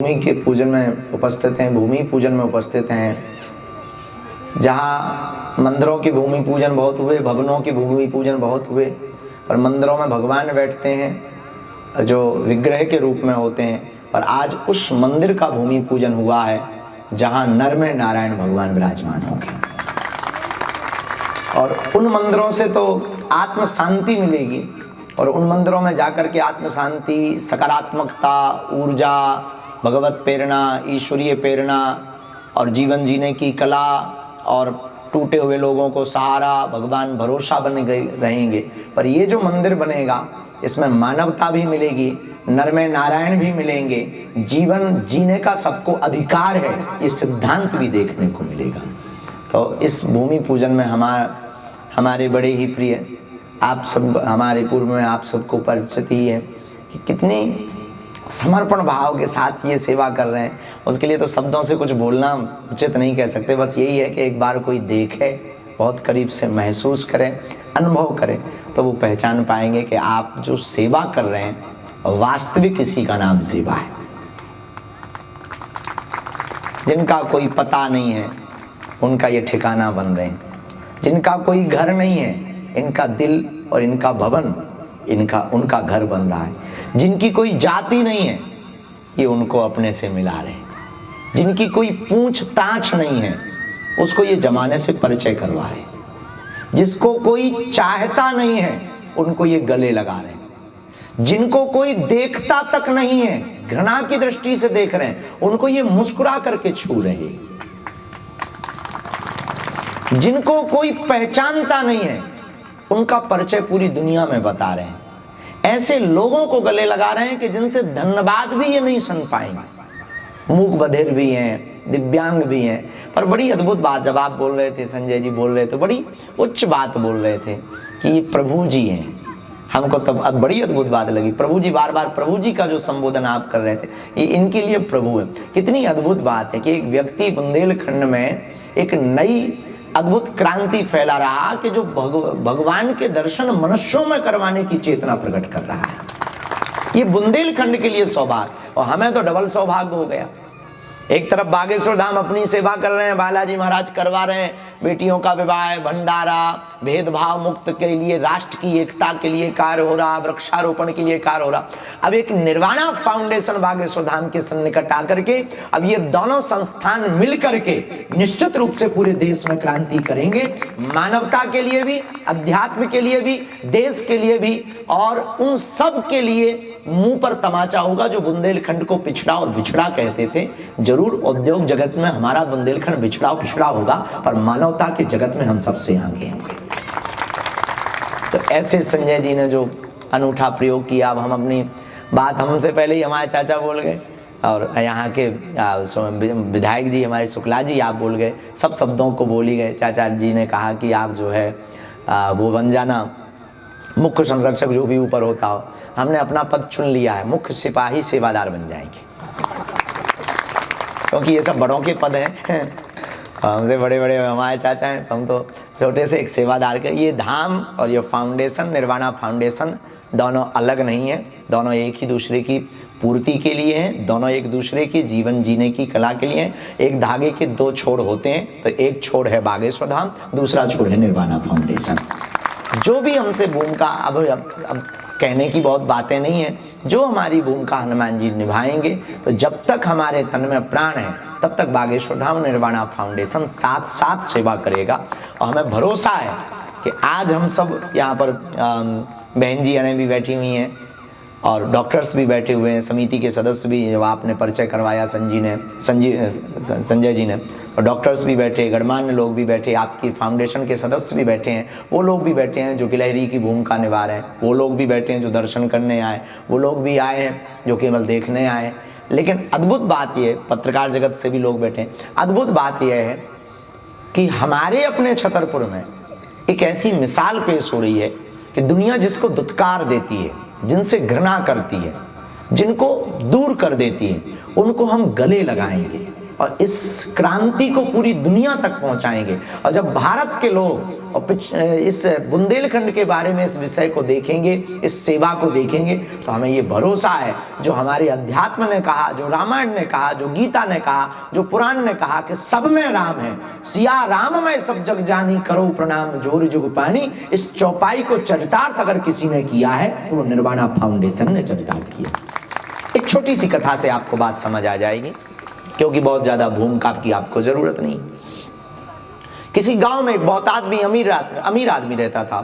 भूमि के पूजन में उपस्थित हैं, भूमि पूजन में उपस्थित हैं। जहाँ मंदिरों की भूमि पूजन बहुत हुए, भवनों की भूमि पूजन बहुत हुए, पर मंदिरों में भगवान बैठते हैं जो विग्रह के रूप में होते हैं। पर आज उस मंदिर का भूमि पूजन हुआ है जहाँ नर में नारायण भगवान विराजमान होंगे, और उन मंदिरों से तो आत्म शांति मिलेगी। और उन मंदिरों में जाकर के आत्म शांति, सकारात्मकता, ऊर्जा, भगवत प्रेरणा, ईश्वरीय प्रेरणा और जीवन जीने की कला और टूटे हुए लोगों को सहारा, भगवान भरोसा बन गए रहेंगे। पर ये जो मंदिर बनेगा इसमें मानवता भी मिलेगी, नर में नारायण भी मिलेंगे, जीवन जीने का सबको अधिकार है, ये सिद्धांत भी देखने को मिलेगा। तो इस भूमि पूजन में हमारे बड़े ही प्रिय आप सब, हमारे पूर्व में आप सबको परिचित ही है कि कितनी समर्पण भाव के साथ ये सेवा कर रहे हैं। उसके लिए तो शब्दों से कुछ बोलना उचित नहीं कह सकते, बस यही है कि एक बार कोई देखे, बहुत करीब से महसूस करे, अनुभव करे, तो वो पहचान पाएंगे कि आप जो सेवा कर रहे हैं वास्तविक इसी का नाम सेवा है। जिनका कोई पता नहीं है उनका ये ठिकाना बन रहे हैं, जिनका कोई घर नहीं है इनका दिल और इनका भवन, उनका घर बन रहा है। जिनकी कोई जाति नहीं है ये उनको अपने से मिला रहे हैं। जिनकी कोई पूछताछ नहीं है उसको ये जमाने से परिचय करवा रहे हैं। जिसको कोई चाहता नहीं है उनको ये गले लगा रहे हैं। जिनको कोई देखता तक नहीं है, घृणा की दृष्टि से देख रहे हैं, उनको ये मुस्कुरा करके छू रहे हैं। जिनको कोई पहचानता नहीं है उनका परिचय पूरी दुनिया में बता रहे हैं। ऐसे लोगों को गले लगा रहे हैं कि जिनसे धन्यवाद भी ये नहीं सुन पाएंगे। मूक बधिर भी हैं, दिव्यांग भी हैं। पर बड़ी अद्भुत बात जब आप बोल रहे थे, संजय जी बोल रहे थे, बड़ी उच्च बात बोल रहे थे कि ये प्रभु जी हैं। हमको तब अब बड़ी अद्भुत बात लगी। प्रभु जी, बार बार प्रभु जी का जो संबोधन आप कर रहे थे, ये इनके लिए प्रभु है। कितनी अद्भुत बात है कि एक व्यक्ति बुंदेलखंड में एक नई अद्भुत क्रांति फैला रहा कि जो भगवान के दर्शन मनुष्यों में करवाने की चेतना प्रकट कर रहा है। ये बुंदेलखंड के लिए सौभाग्य, और हमें तो डबल सौभाग्य हो गया। एक तरफ बागेश्वर धाम अपनी सेवा कर रहे हैं, बालाजी महाराज करवा रहे हैं, बेटियों का विवाह, भंडारा, भेदभाव मुक्त के लिए, राष्ट्र की एकता के लिए कार्य हो रहा, वृक्षारोपण के लिए कार्य हो रहा। अब एक निर्वाणा फाउंडेशन बागेश्वर धाम के सन्निकट आकर के अब ये दोनों संस्थान मिल करके निश्चित रूप से पूरे देश में क्रांति करेंगे, मानवता के लिए भी, अध्यात्म के लिए भी, देश के लिए भी, और उन सब के लिए मुंह पर तमाचा होगा जो बुंदेलखंड को पिछड़ा और बिछड़ा कहते थे। जरूर उद्योग जगत में हमारा बुंदेलखंड बिछड़ा और पिछड़ा होगा, पर मानवता के जगत में हम सबसे आगे होंगे। तो ऐसे संजय जी ने जो अनूठा प्रयोग किया, अब हम अपनी बात, हमसे पहले ही हमारे चाचा बोल गए, और यहाँ के विधायक जी हमारे शुक्ला जी आप बोल गए, सब शब्दों को बोल ही गए। चाचा जी ने कहा कि आप जो है वो बन जाना मुख्य संरक्षक, जो भी ऊपर होता हो। हमने अपना पद चुन लिया है, मुख्य सिपाही सेवादार बन जाएंगे, क्योंकि ये सब बड़ों के पद हैं। हमसे बड़े बड़े हमारे चाचा हैं, हम तो छोटे से एक सेवादार के। ये धाम और ये फाउंडेशन, निर्वाणा फाउंडेशन, दोनों अलग नहीं है, दोनों एक ही दूसरे की पूर्ति के लिए हैं, दोनों एक दूसरे के जीवन जीने की कला के लिए हैं। एक धागे के दो छोर होते हैं, तो एक छोर है बागेश्वर धाम, दूसरा छोर है निर्वाणा फाउंडेशन। जो भी हमसे भूमिका, अब कहने की बहुत बातें नहीं है, जो हमारी भूमिका हनुमान जी निभाएंगे, तो जब तक हमारे तन में प्राण है तब तक बागेश्वर धाम निर्वाणा फाउंडेशन साथ साथ सेवा करेगा। और हमें भरोसा है कि आज हम सब यहाँ पर बहन जी भी बैठी हुई हैं और डॉक्टर्स भी बैठे हुए हैं, समिति के सदस्य भी, जब आपने परिचय करवाया संजय जी ने, और डॉक्टर्स भी बैठे, गणमान्य लोग भी बैठे, आपकी फाउंडेशन के सदस्य भी बैठे हैं, वो लोग भी बैठे हैं जो गिलहरी की भूमिका निभा रहे हैं, वो लोग भी बैठे हैं जो दर्शन करने आए, वो लोग भी आए हैं जो केवल देखने आए। लेकिन अद्भुत बात ये, पत्रकार जगत से भी लोग बैठे हैं, अद्भुत बात यह है कि हमारे अपने छतरपुर में एक ऐसी मिसाल पेश हो रही है कि दुनिया जिसको दुत्कार देती है, जिनसे घृणा करती है, जिनको दूर कर देती है, उनको हम गले लगाएंगे और इस क्रांति को पूरी दुनिया तक पहुंचाएंगे। और जब भारत के लोग और इस बुंदेलखंड के बारे में इस विषय को देखेंगे, इस सेवा को देखेंगे, तो हमें ये भरोसा है जो हमारे अध्यात्म ने कहा, जो रामायण ने कहा, जो गीता ने कहा, जो पुराण ने कहा कि सब में राम है, सिया राम में सब जग जानी, करो प्रणाम जोर जुग पानी। इस चौपाई को चरितार्थ अगर किसी ने किया है तो वो निर्वाणा फाउंडेशन ने चरितार्थ किया। एक छोटी सी कथा से आपको बात समझ आ जाएगी, क्योंकि बहुत ज्यादा भूमिका की आपको जरूरत नहीं। किसी गांव में एक बहुत अमीर आदमी रहता था।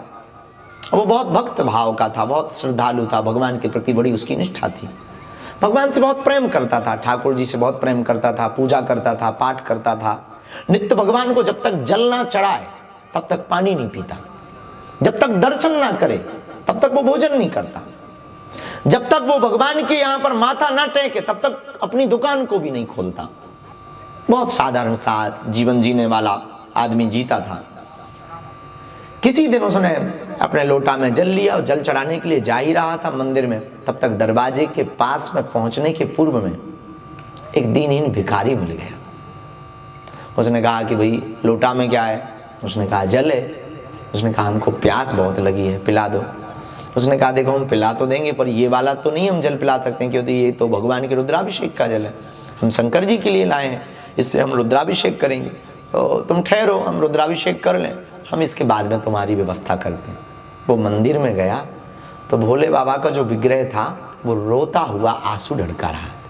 वो बहुत भक्त भाव का था, बहुत श्रद्धालु था, भगवान के प्रति बड़ी उसकी निष्ठा थी, भगवान से बहुत प्रेम करता था, ठाकुर जी से बहुत प्रेम करता था, पूजा करता था, पाठ करता था। नित्य भगवान को जब तक जल ना चढ़ाए तब तक पानी नहीं पीता, जब तक दर्शन ना करे तब तक वो भोजन नहीं करता, जब तक वो भगवान के यहाँ पर माथा ना टेके तब तक अपनी दुकान को भी नहीं खोलता। बहुत साधारण सा जीवन जीने वाला आदमी जीता था। किसी दिन उसने अपने लोटा में जल लिया और जल चढ़ाने के लिए जा ही रहा था मंदिर में, तब तक दरवाजे के पास में पहुंचने के पूर्व में एक दीनहीन भिखारी मिल गया। उसने कहा कि भाई लोटा में क्या है? उसने कहा जल है। उसने कहा हमको प्यास बहुत लगी है, पिला दो। उसने कहा देखो हम पिला तो देंगे, पर ये वाला तो नहीं हम जल पिला सकते हैं, क्योंकि ये तो भगवान के रुद्राभिषेक का जल है, हम शंकर जी के लिए लाए हैं, इससे हम रुद्राभिषेक करेंगे, तो तुम ठहरो, हम रुद्राभिषेक कर लें, हम इसके बाद में तुम्हारी व्यवस्था करते हैं। वो मंदिर में गया तो भोले बाबा का जो विग्रह था वो रोता हुआ आंसू ढड़का रहा था।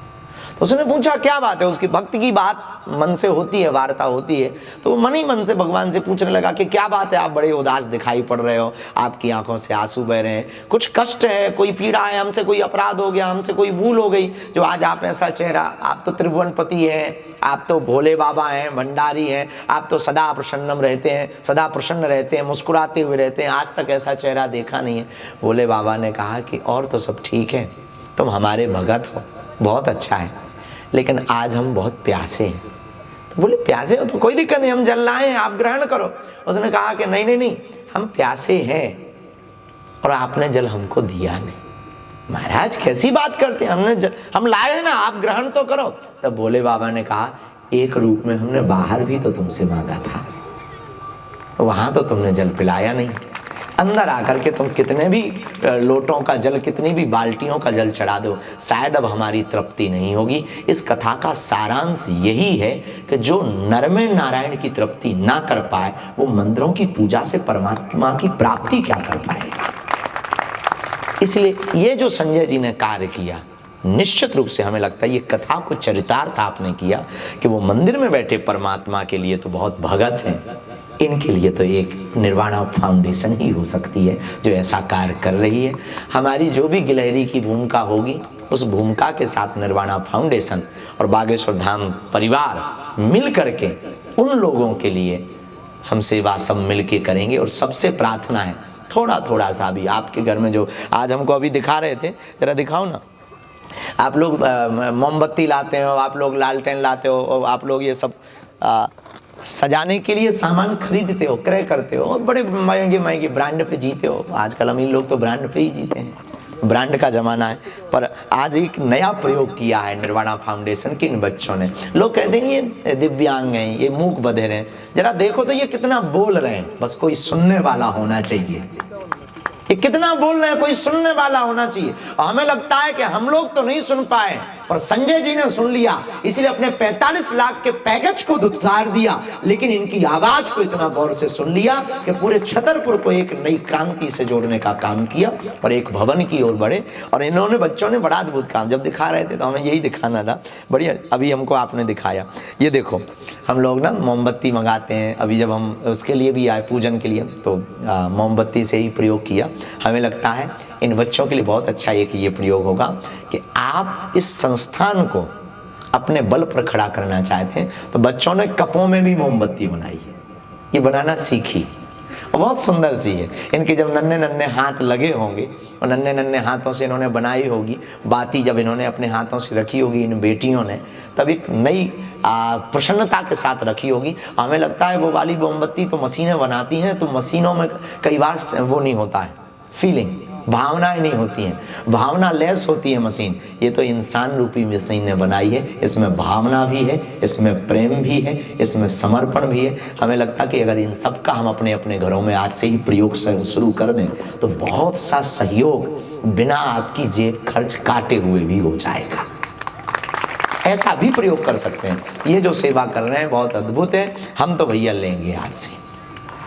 तो उसने पूछा क्या बात है? उसकी भक्त की बात मन से होती है, वार्ता होती है, तो वो मन ही मन से भगवान से पूछने लगा कि क्या बात है, आप बड़े उदास दिखाई पड़ रहे हो, आपकी आंखों से आंसू बह रहे हैं, कुछ कष्ट है, कोई पीड़ा है, हमसे कोई अपराध हो गया, हमसे कोई भूल हो गई जो आज आप ऐसा चेहरा? आप तो त्रिभुवनपति हैं, आप तो भोले बाबा हैं, भंडारी हैं, आप तो सदा प्रसन्नम रहते हैं, सदा प्रसन्न रहते हैं, मुस्कुराते हुए रहते हैं, आज तक ऐसा चेहरा देखा नहीं है। भोले बाबा ने कहा कि और तो सब ठीक है, तुम हमारे भगत हो, बहुत अच्छा है, लेकिन आज हम बहुत प्यासे हैं। तो बोले प्यासे हो तो कोई दिक्कत नहीं, हम जल लाए हैं, आप ग्रहण करो। उसने कहा कि नहीं नहीं नहीं, हम प्यासे हैं और आपने जल हमको दिया नहीं। महाराज कैसी बात करते हैं, हम लाए हैं ना, आप ग्रहण तो करो। तब भोले बाबा ने कहा एक रूप में हमने बाहर भी तो तुमसे मांगा था, वहां तो तुमने जल पिलाया नहीं, अंदर आकर के तुम कितने भी लोटों का जल, कितनी भी बाल्टियों का जल चढ़ा दो, शायद अब हमारी तृप्ति नहीं होगी। इस कथा का सारांश यही है कि जो नर में नारायण की तृप्ति ना कर पाए वो मंदिरों की पूजा से परमात्मा की प्राप्ति क्या कर पाएगा। इसलिए ये जो संजय जी ने कार्य किया, निश्चित रूप से हमें लगता है ये कथा को चरितार्थ आपने किया कि वो मंदिर में बैठे परमात्मा के लिए तो बहुत भगत हैं, इनके लिए तो एक निर्वाणा फाउंडेशन ही हो सकती है जो ऐसा कार्य कर रही है। हमारी जो भी गिलहरी की भूमिका होगी, उस भूमिका के साथ निर्वाणा फाउंडेशन और बागेश्वर धाम परिवार मिल करके उन लोगों के लिए हम सेवा सब मिल के करेंगे। और सबसे प्रार्थना है थोड़ा थोड़ा सा भी आपके घर में, जो आज हमको अभी दिखा रहे थे, जरा दिखाओ ना, आप लोग मोमबत्ती लाते हो, आप लोग लालटेन लाते हो, आप लोग ये सब सजाने के लिए सामान खरीदते हो, क्रय करते हो, बड़े महंगे महंगे ब्रांड पे जीते हो। आजकल अमीर लोग तो ब्रांड पे ही जीते हैं, ब्रांड का जमाना है। पर आज एक नया प्रयोग किया है निर्वाणा फाउंडेशन के इन बच्चों ने। लोग कहते हैं ये दिव्यांग हैं, ये मूक बधिर हैं, जरा देखो तो ये कितना बोल रहे हैं, बस कोई सुनने वाला होना चाहिए। ये कितना बोल रहे हैं, कोई सुनने वाला होना चाहिए। और हमें लगता है कि हम लोग तो नहीं सुन पाए, पर संजय जी ने सुन लिया, इसलिए अपने 45 लाख के पैकेज को उतार दिया, लेकिन इनकी आवाज को इतना गौर से सुन लिया कि पूरे छतरपुर को एक नई क्रांति से जोड़ने का काम किया और एक भवन की ओर बढ़े। और इन्होंने बच्चों ने बड़ा अद्भुत काम, जब दिखा रहे थे तो हमें यही दिखाना था, बढ़िया अभी हमको आपने दिखाया। ये देखो हम लोग ना मोमबत्ती मंगाते हैं, अभी जब हम उसके लिए भी आए पूजन के लिए तो मोमबत्ती से ही प्रयोग किया। हमें लगता है इन बच्चों के लिए बहुत अच्छा एक ये प्रयोग होगा कि आप इस संस्थान को अपने बल पर खड़ा करना चाहते हैं तो बच्चों ने कपों में भी मोमबत्ती बनाई है, ये बनाना सीखी और बहुत सुंदर सी है। इनके जब नन्हे नन्हे हाथ लगे होंगे और नन्हे नन्हे हाथों से इन्होंने बनाई होगी बाती, जब इन्होंने अपने हाथों से रखी होगी इन बेटियों ने, तब एक नई प्रसन्नता के साथ रखी होगी। हमें लगता है वो वाली मोमबत्ती तो मशीनें बनाती हैं, तो मशीनों में कई बार वो नहीं होता है फीलिंग, भावनाएं नहीं होती हैं, भावना लेस होती है मशीन। ये तो इंसान रूपी मशीन ने बनाई है, इसमें भावना भी है, इसमें प्रेम भी है, इसमें समर्पण भी है। हमें लगता कि अगर इन सब का हम अपने अपने घरों में आज से ही प्रयोग शुरू कर दें तो बहुत सा सहयोग बिना आपकी जेब खर्च काटे हुए भी हो जाएगा। ऐसा भी प्रयोग कर सकते हैं। ये जो सेवा कर रहे हैं बहुत अद्भुत है, हम तो भैया लेंगे आज से।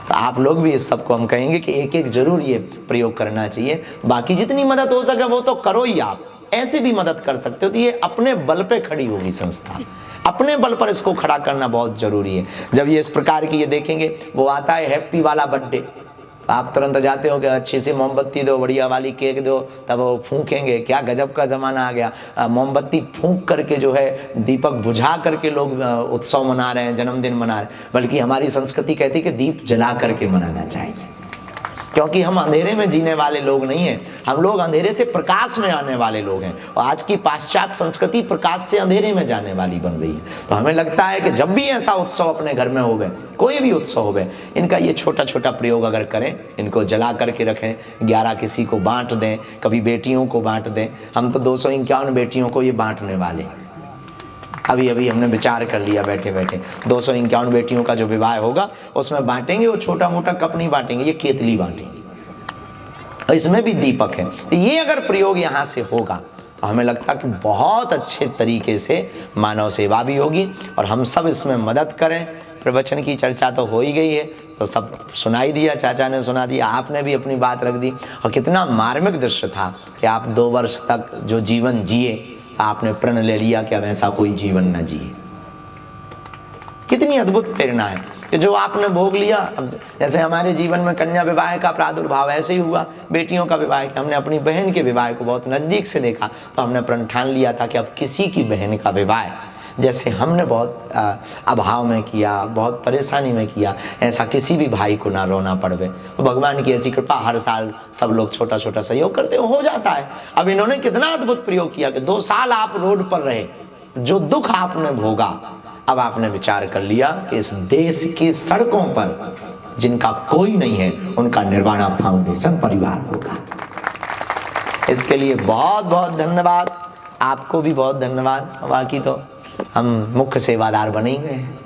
तो आप लोग भी इस सबको हम कहेंगे कि एक एक जरूर ये प्रयोग करना चाहिए। बाकी जितनी मदद हो सके वो तो करो ही। आप ऐसे भी मदद कर सकते हो। तो ये अपने बल पे खड़ी होगी संस्था, अपने बल पर इसको खड़ा करना बहुत जरूरी है। जब ये इस प्रकार की ये देखेंगे, वो आता है हैप्पी वाला बर्थडे, आप तुरंत जाते हो कि अच्छी सी मोमबत्ती दो, बढ़िया वाली केक दो, तब वो फूकेंगे। क्या गजब का ज़माना आ गया। मोमबत्ती फूंक करके जो है, दीपक बुझा करके लोग उत्सव मना रहे हैं, जन्मदिन मना रहे हैं। बल्कि हमारी संस्कृति कहती है कि दीप जला करके मनाना चाहिए, क्योंकि हम अंधेरे में जीने वाले लोग नहीं हैं, हम लोग अंधेरे से प्रकाश में आने वाले लोग हैं। और आज की पाश्चात्य संस्कृति प्रकाश से अंधेरे में जाने वाली बन रही है। तो हमें लगता है कि जब भी ऐसा उत्सव अपने घर में हो गए, कोई भी उत्सव हो गए, इनका ये छोटा छोटा प्रयोग अगर करें, इनको जला करके रखें, 11 किसी को बांट दें, कभी बेटियों को बांट दें। हम तो 251 बेटियों को ये बांटने वाले, अभी अभी हमने विचार कर लिया बैठे बैठे। 251 बेटियों का जो विवाह होगा उसमें बांटेंगे। वो छोटा मोटा कप नहीं बांटेंगे, ये केतली बांटेंगे, और इसमें भी दीपक है। तो ये अगर प्रयोग यहाँ से होगा तो हमें लगता कि बहुत अच्छे तरीके से मानव सेवा भी होगी और हम सब इसमें मदद करें। प्रवचन की चर्चा तो हो ही गई है, तो सब सुनाई दिया, चाचा ने सुना दिया, आपने भी अपनी बात रख दी। और कितना मार्मिक दृश्य था कि आप 2 वर्ष तक जो जीवन जिए, आपने प्रण ले लिया कि अब ऐसा कोई जीवन न जिए। कितनी अद्भुत प्रेरणा है कि जो आपने भोग लिया। अब जैसे हमारे जीवन में कन्या विवाह का प्रादुर्भाव ऐसे ही हुआ, बेटियों का विवाह कि हमने अपनी बहन के विवाह को बहुत नज़दीक से देखा, तो हमने प्रण ठान लिया था कि अब किसी की बहन का विवाह जैसे हमने बहुत अभाव में किया, बहुत परेशानी में किया, ऐसा किसी भी भाई को ना रोना पड़े। तो भगवान की ऐसी कृपा, हर साल सब लोग छोटा छोटा सहयोग करते हो जाता है। अब इन्होंने कितना अद्भुत प्रयोग किया कि 2 साल आप रोड पर रहे, जो दुख आपने भोगा, अब आपने विचार कर लिया कि इस देश की सड़कों पर जिनका कोई नहीं है, उनका निर्वाणा फाउंडेशन परिवार होगा। इसके लिए बहुत बहुत धन्यवाद, आपको भी बहुत धन्यवाद। बाकी तो हम मुख्य सेवादार बने ही गए हैं।